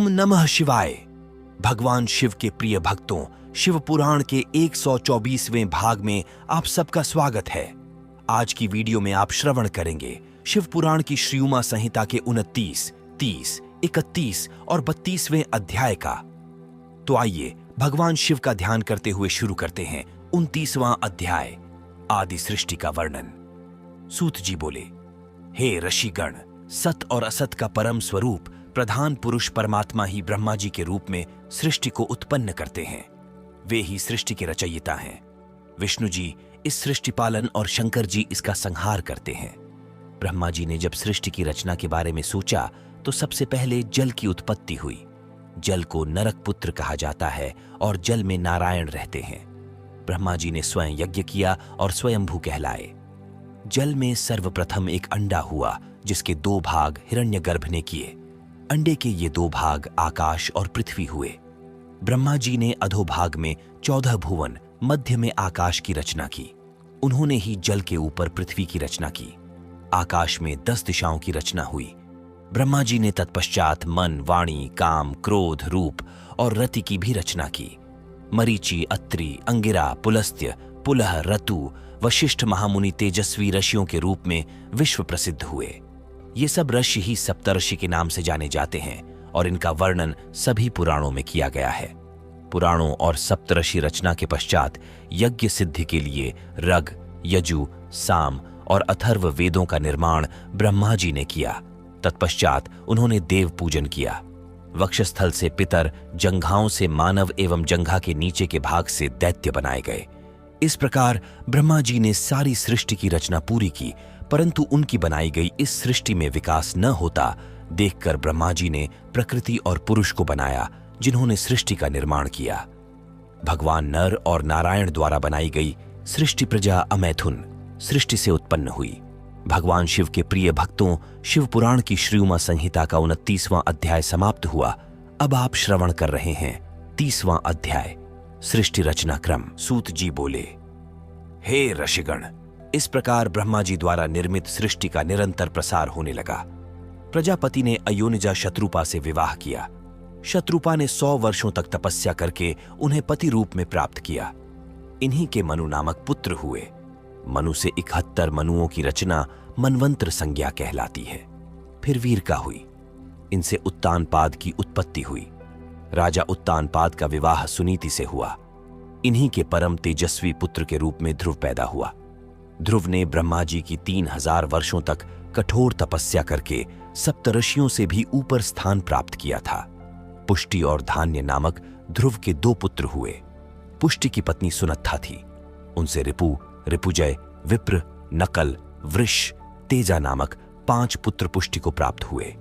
नमः शिवाय। भगवान शिव के प्रिय भक्तों, शिव पुराण के 124वें भाग में आप सबका स्वागत है। आज की वीडियो में आप श्रवण करेंगे शिव पुराण की श्रीउमा संहिता के 29, 30, 31 और 32वें अध्याय का। तो आइए भगवान शिव का ध्यान करते हुए शुरू करते हैं 29वां अध्याय, आदि सृष्टि का वर्णन। सूत जी बोले, हे ऋषिगण, सत और असत का परम स्वरूप प्रधान पुरुष परमात्मा ही ब्रह्मा जी के रूप में सृष्टि को उत्पन्न करते हैं। वे ही सृष्टि के रचयिता हैं। विष्णु जी इस सृष्टि पालन और शंकर जी इसका संहार करते हैं। ब्रह्मा जी ने जब सृष्टि की रचना के बारे में सोचा तो सबसे पहले जल की उत्पत्ति हुई। जल को नरक पुत्र कहा जाता है और जल में नारायण रहते हैं। ब्रह्मा जी ने स्वयं यज्ञ किया और स्वयंभू कहलाए। जल में सर्वप्रथम एक अंडा हुआ जिसके 2 भाग हिरण्यगर्भ ने किए। अंडे के ये 2 भाग आकाश और पृथ्वी हुए। ब्रह्मा जी ने अधोभाग में 14 भुवन, मध्य में आकाश की रचना की। उन्होंने ही जल के ऊपर पृथ्वी की रचना की। आकाश में 10 दिशाओं की रचना हुई। ब्रह्मा जी ने तत्पश्चात मन, वाणी, काम, क्रोध, रूप और रति की भी रचना की। मरीचि, अत्रि, अंगिरा, पुलस्त्य, पुलह, रतु, वशिष्ठ महामुनि तेजस्वी ऋषियों के रूप में विश्व प्रसिद्ध हुए। ये सब ऋषि ही सप्तर्षि के नाम से जाने जाते हैं और इनका वर्णन सभी पुराणों में किया गया है। पुराणों और सप्तर्षि रचना के पश्चात यज्ञ सिद्धि के लिए रग, यजु, साम और अथर्व वेदों का निर्माण ब्रह्मा जी ने किया। तत्पश्चात उन्होंने देव पूजन किया। वक्षस्थल से पितर, जंघाओं से मानव एवं जंघा के नीचे के भाग से दैत्य बनाए गए। इस प्रकार ब्रह्मा जी ने सारी सृष्टि की रचना पूरी की, परंतु उनकी बनाई गई इस सृष्टि में विकास न होता देखकर ब्रह्मा जी ने प्रकृति और पुरुष को बनाया, जिन्होंने सृष्टि का निर्माण किया। भगवान नर और नारायण द्वारा बनाई गई सृष्टि प्रजा अमैथुन सृष्टि से उत्पन्न हुई। भगवान शिव के प्रिय भक्तों, शिव पुराण की श्रीउमा संहिता का 29वां अध्याय समाप्त हुआ। अब आप श्रवण कर रहे हैं 30वां अध्याय, सृष्टि रचना क्रम। सूत जी बोले, हे ऋषिगण, इस प्रकार ब्रह्मा जी द्वारा निर्मित सृष्टि का निरंतर प्रसार होने लगा। प्रजापति ने अयोनिजा शत्रुपा से विवाह किया। शत्रुपा ने 100 वर्षों तक तपस्या करके उन्हें पति रूप में प्राप्त किया। इन्हीं के मनु नामक पुत्र हुए। मनु से 71 मनुओं की रचना मनवंत्र संज्ञा कहलाती है। फिर वीरका हुई। इनसे उत्तानपाद की उत्पत्ति हुई। राजा उत्तानपाद का विवाह सुनीति से हुआ। इन्हीं के परम तेजस्वी पुत्र के रूप में ध्रुव पैदा हुआ। ध्रुव ने ब्रह्मा जी की 3000 वर्षों तक कठोर तपस्या करके सप्तऋषियों से भी ऊपर स्थान प्राप्त किया था। पुष्टि और धान्य नामक ध्रुव के 2 पुत्र हुए। पुष्टि की पत्नी सुनत्था थी। उनसे रिपु, रिपुजय, विप्र, नकल, वृष, तेजा नामक 5 पुत्र पुष्टि को प्राप्त हुए।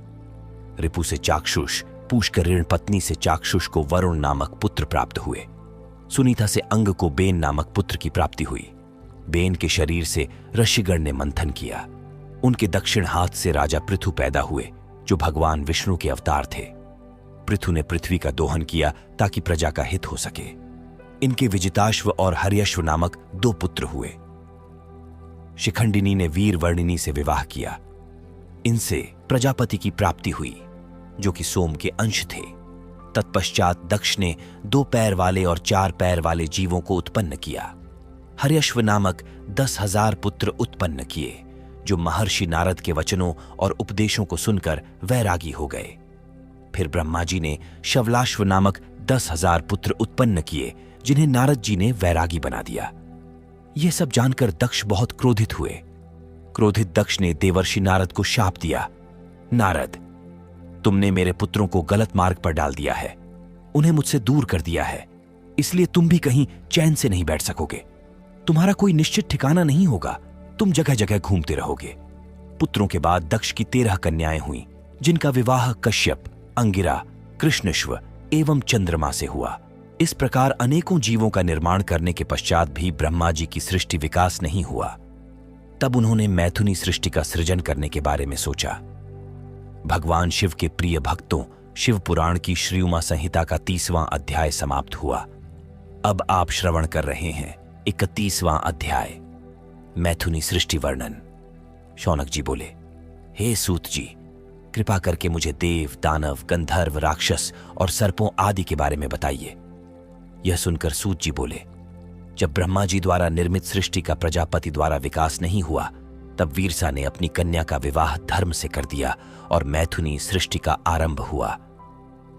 रिपु से चाक्षुष, पुष्करिण पत्नी से चाक्षुष को वरुण नामक पुत्र प्राप्त हुए। सुनीता से अंग को बेन नामक पुत्र की प्राप्ति हुई। बेन के शरीर से ऋषिगण ने मंथन किया। उनके दक्षिण हाथ से राजा पृथु पैदा हुए, जो भगवान विष्णु के अवतार थे। पृथु ने पृथ्वी का दोहन किया ताकि प्रजा का हित हो सके। इनके विजिताश्व और हर्यश्व नामक 2 पुत्र हुए। शिखंडिनी ने वीर वर्णिनी से विवाह किया। इनसे प्रजापति की प्राप्ति हुई, जो कि सोम के अंश थे। तत्पश्चात दक्ष ने 2 पैर वाले और 4 पैर वाले जीवों को उत्पन्न किया। हर्यश्व नामक 10,000 पुत्र उत्पन्न किए, जो महर्षि नारद के वचनों और उपदेशों को सुनकर वैरागी हो गए। फिर ब्रह्मा जी ने शवलाश्व नामक 10,000 पुत्र उत्पन्न किए, जिन्हें नारद जी ने वैरागी बना दिया। यह सब जानकर दक्ष बहुत क्रोधित हुए। क्रोधित दक्ष ने देवर्षि नारद को शाप दिया, नारद, तुमने मेरे पुत्रों को गलत मार्ग पर डाल दिया है। उन्हें मुझसे दूर कर दिया है, इसलिए तुम भी कहीं चैन से नहीं बैठ सकोगे। तुम्हारा कोई निश्चित ठिकाना नहीं होगा। तुम जगह जगह घूमते रहोगे। पुत्रों के बाद दक्ष की 13 कन्याएं हुईं, जिनका विवाह कश्यप, अंगिरा, कृष्णश्व एवं चंद्रमा से हुआ। इस प्रकार अनेकों जीवों का निर्माण करने के पश्चात भी ब्रह्मा जी की सृष्टि विकास नहीं हुआ। तब उन्होंने मैथुनी सृष्टि का सृजन करने के बारे में सोचा। भगवान शिव के प्रिय भक्तों, शिव पुराण की श्रीउमा संहिता का 30वां अध्याय समाप्त हुआ। अब आप श्रवण कर रहे हैं 31वां अध्याय, मैथुनी सृष्टि वर्णन। शौनक जी बोले, हे सूत जी, कृपा करके मुझे देव, दानव, गंधर्व, राक्षस और सर्पों आदि के बारे में बताइए। यह सुनकर सूत जी बोले, जब ब्रह्मा जी द्वारा निर्मित सृष्टि का प्रजापति द्वारा विकास नहीं हुआ, तब वीरसा ने अपनी कन्या का विवाह धर्म से कर दिया और मैथुनी सृष्टि का आरंभ हुआ।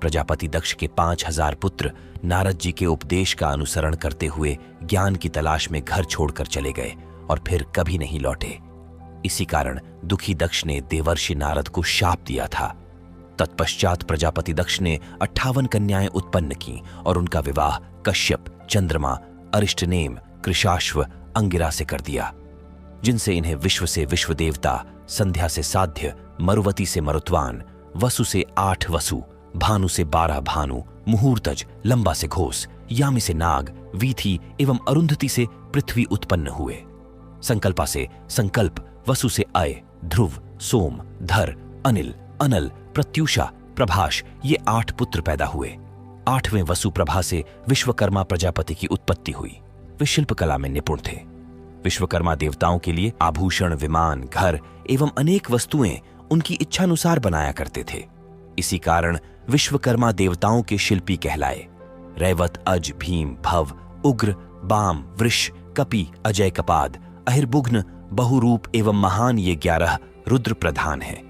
प्रजापति दक्ष के 5000 पुत्र नारद जी के उपदेश का अनुसरण करते हुए ज्ञान की तलाश में घर छोड़कर चले गए और फिर कभी नहीं लौटे। इसी कारण दुखी दक्ष ने देवर्षि नारद को शाप दिया था। तत्पश्चात प्रजापति दक्ष ने 58 कन्याएं उत्पन्न की और उनका विवाह कश्यप, चंद्रमा, अरिष्टनेम, कृशाश्व, अंगिरा से कर दिया, जिनसे इन्हें विश्व से विश्व देवता, संध्या से साध्य, मरुवती से मरुत्वान, वसु से 8 वसु, भानु से 12 भानु, मुहूर्तज, लंबा से घोष, यामी से नाग, वीथी एवं अरुंधति से पृथ्वी उत्पन्न हुए। संकल्पा से संकल्प, वसु से अय, ध्रुव, सोम, धर, अनिल, अनल, प्रत्युषा, प्रभाष, ये 8 पुत्र पैदा हुए। 8वें वसु प्रभा से विश्वकर्मा प्रजापति की उत्पत्ति हुई। वे शिल्पकला में निपुण थे। विश्वकर्मा देवताओं के लिए आभूषण, विमान, घर एवं अनेक वस्तुएं उनकी इच्छानुसार बनाया करते थे। इसी कारण विश्वकर्मा देवताओं के शिल्पी कहलाए। रैवत, अज, भीम, भव, उग्र, बाम, वृष, कपि, अजय, कपाद, अहिर्बुघ्न, बहुरूप एवं महान ये 11 रुद्र प्रधान हैं।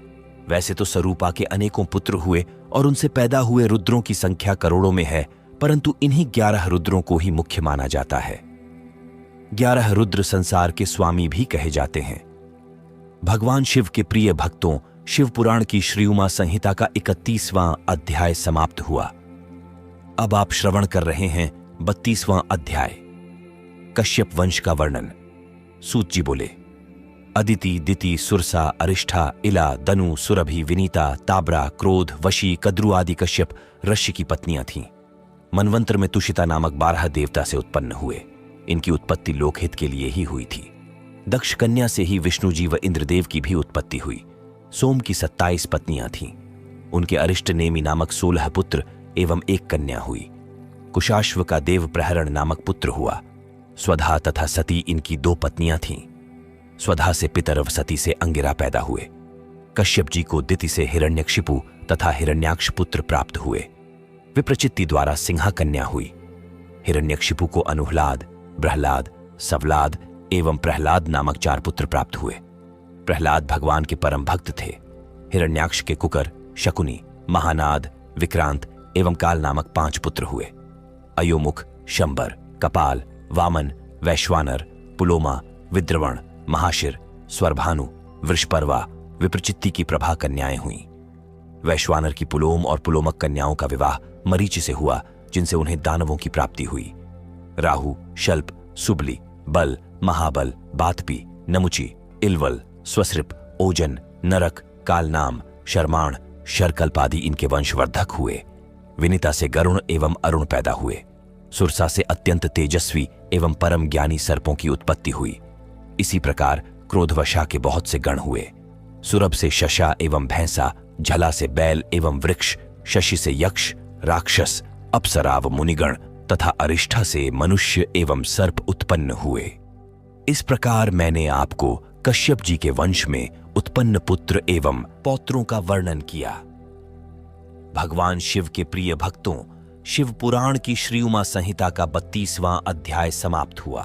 वैसे तो सरूपा के अनेकों पुत्र हुए और उनसे पैदा हुए रुद्रों की संख्या करोड़ों में है, परंतु इन्हीं 11 रुद्रों को ही मुख्य माना जाता है। 11 रुद्र संसार के स्वामी भी कहे जाते हैं। भगवान शिव के प्रिय भक्तों, शिव पुराण की श्री उमा संहिता का 31वां अध्याय समाप्त हुआ। अब आप श्रवण कर रहे हैं 32वां अध्याय, कश्यप वंश का वर्णन। सूत जी बोले, अदिति, दिति, सुरसा, अरिष्ठा, इला, दनु, सुरभि, विनीता, ताब्रा, क्रोध, वशी, कद्रु आदि कश्यप ऋषि की पत्नियां थीं। मनवंतर में तुषिता नामक 12 देवता से उत्पन्न हुए। इनकी उत्पत्ति लोकहित के लिए ही हुई थी। दक्ष कन्या से ही विष्णु जी व इंद्रदेव की भी उत्पत्ति हुई। सोम की 27 पत्नियां थीं। उनके अरिष्ट नेमि नामक 16 पुत्र एवं 1 कन्या हुई। कुशाश्व का देव प्रहरण नामक पुत्र हुआ। स्वधा तथा सती इनकी 2 पत्नियां थीं। स्वधा से पितरव, सती से अंगिरा पैदा हुए। कश्यप जी को दिति से हिरण्यक्षिपु तथा हिरण्याक्ष पुत्र प्राप्त हुए। विप्रचित्ति द्वारा सिंहा कन्या हुई। हिरण्यक्षिपु को अनुह्लाद, प्रहलाद, सवलाद एवं प्रहलाद नामक 4 पुत्र प्राप्त हुए। प्रहलाद भगवान के परम भक्त थे। हिरण्याक्ष के कुकर, शकुनी, महानाद, विक्रांत एवं काल नामक 5 पुत्र हुए। अयोमुख, शंबर, कपाल, वामन, वैश्वानर, पुलोमा, विद्रवण, महाशिर, स्वरभानु, वृषपर्वा, विप्रचित्ति की प्रभा कन्याएं हुईं। वैश्वानर की पुलोम और पुलोमक कन्याओं का विवाह मरीचि से हुआ, जिनसे उन्हें दानवों की प्राप्ति हुई। राहु, शल्प, सुबली, बल, महाबल, बातपी, नमुची, इलवल, स्वसृप, ओजन, नरक, कालनाम, शर्माण, शरकल्प आदि इनके वंशवर्धक हुए। विनिता से गरुण एवं अरुण पैदा हुए। सुरसा से अत्यंत तेजस्वी एवं परम ज्ञानी सर्पों की उत्पत्ति हुई। इसी प्रकार क्रोधवशा के बहुत से गण हुए। सुरभ से शशा एवं भैंसा, झला से बैल एवं वृक्ष, शशि से यक्ष, राक्षस, अप्सरा व मुनिगण तथा अरिष्ठा से मनुष्य एवं सर्प उत्पन्न हुए। इस प्रकार मैंने आपको कश्यप जी के वंश में उत्पन्न पुत्र एवं पौत्रों का वर्णन किया। भगवान शिव के प्रिय भक्तों, शिव पुराण की श्री उमा संहिता का 32वां अध्याय समाप्त हुआ।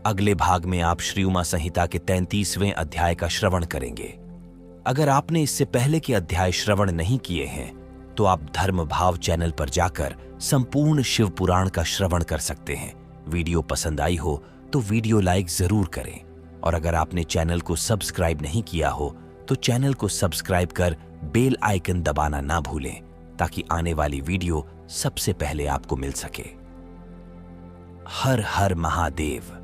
अगले भाग में आप श्री उमा संहिता के 33वें अध्याय का श्रवण करेंगे। अगर आपने इससे पहले के अध्याय श्रवण नहीं किए हैं तो आप धर्म भाव चैनल पर जाकर संपूर्ण शिव पुराण का श्रवण कर सकते हैं। वीडियो पसंद आई हो तो वीडियो लाइक जरूर करें, और अगर आपने चैनल को सब्सक्राइब नहीं किया हो तो चैनल को सब्सक्राइब कर बेल आइकन दबाना ना भूलें, ताकि आने वाली वीडियो सबसे पहले आपको मिल सके। हर हर महादेव।